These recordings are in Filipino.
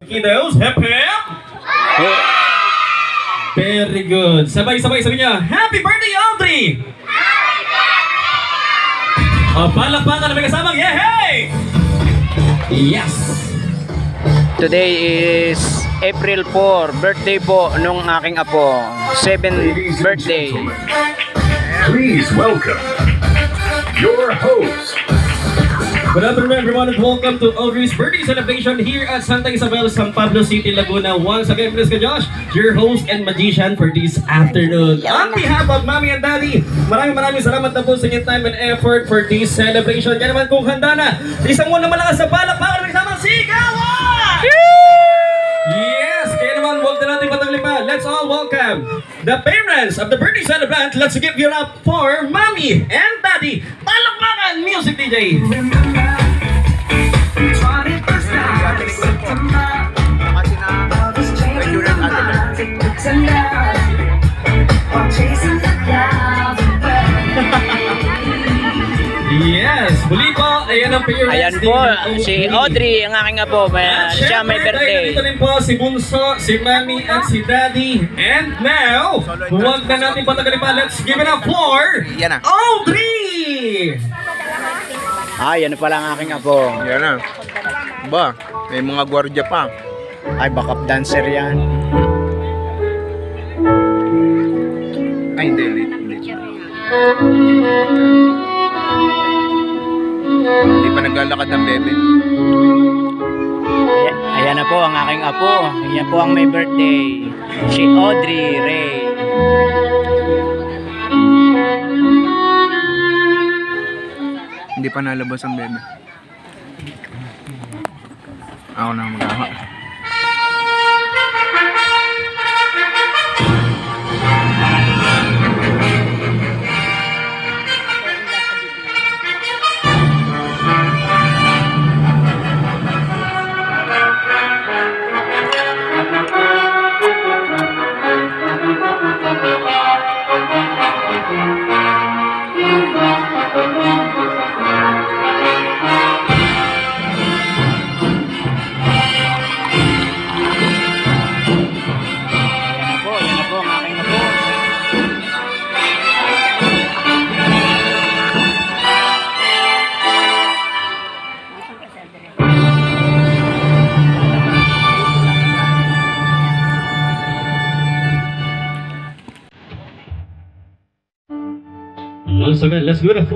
Kiddos, hep hep! Very good. Sabay-sabay sabi niya, Happy birthday, Audrey! O, palakpakan na may kasamang, yehey! Yes! Today is April 4, birthday po nung aking apo. 7th birthday. Please welcome your host. Good afternoon everyone and welcome to Audrey's birthday celebration here at Santa Isabel, San Pablo City, Laguna. Once again, please ka Josh, your host and magician for this afternoon. On behalf of Mommy and Daddy, maraming salamat na po sa inyong time and effort for this celebration. Kaya naman kung handa na, isang muna malakas sa palakpakan ng isang sigawan! Yes! Kaya naman, huwag na natin pataglipa. Let's all welcome the parents of the birthday celebrant. Let's give it up for Mommy and Daddy. Palakpakan, music DJ! Yes, muli po, ayan ang parents. Ayan po, si Audrey, ang aking apo. Siya may birthday. Dito rin po si Bunso, si Mami, at si Daddy. And now, huwag na natin patagalin pa. Let's give it up for Audrey! Yan pala ang aking apo. Yan na. Ba, may mga gwardiya pa. Ay, backup dancer yan. Ay, hindi. Hindi pa naglalakad ng bebe. Ayan na po ang aking apo. Ayan po ang may birthday. Si Audrey Ray. Hindi pa nalabas ang bebe. Ako na magawa. Ayan na po ang aking apo. Once again, let's give it up.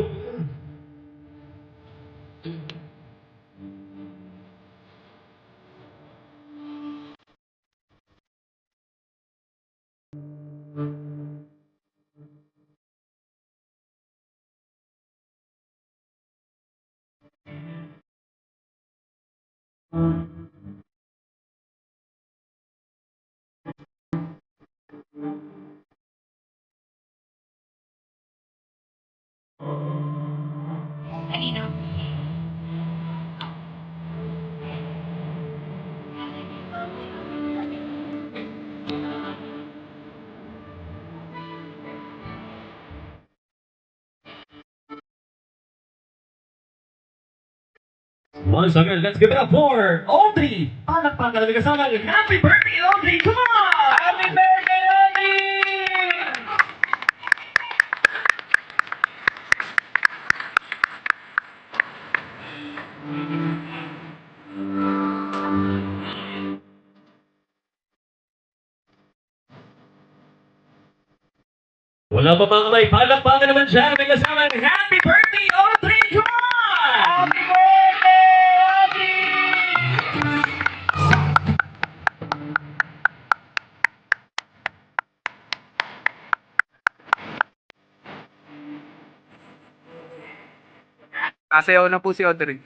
Once again, let's give it up for Audrey! Palakpakan na may kasama. Happy birthday, Audrey! Come on! Happy birthday, Audrey! Wala pa mga kamay, palakpakan naman siya. May kasama. Happy birthday, Audrey! Come on! Happy birthday, Audrey! Sasayaw na po si Audrey.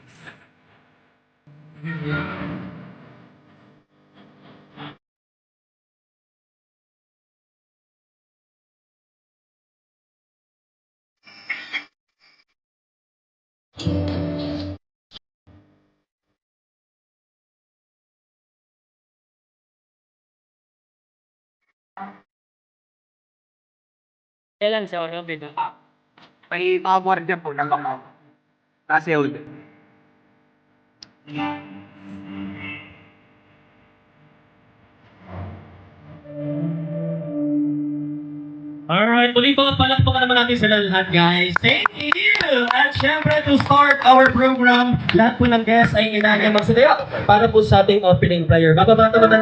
Kailan sa oras dito? May mga gwardiya po lang ako. Sasayaw. 1 second, let's give it up for Audrey! Palakpakan na may kasama. Happy birthday, Audrey! Come on! Happy birthday, Audrey! Come on! Once again, let's give it up for Audrey! Palakpakan na may kasama. Happy birthday, Audrey! Come on! Happy birthday, Audrey! Come on! Alright, tuloy po palakpakan naman natin sila lahat, guys. Thank you! At syempre, to start our program, lahat po ng guests ay inanyang magsitayo para po sa ating opening prayer. Bababa naman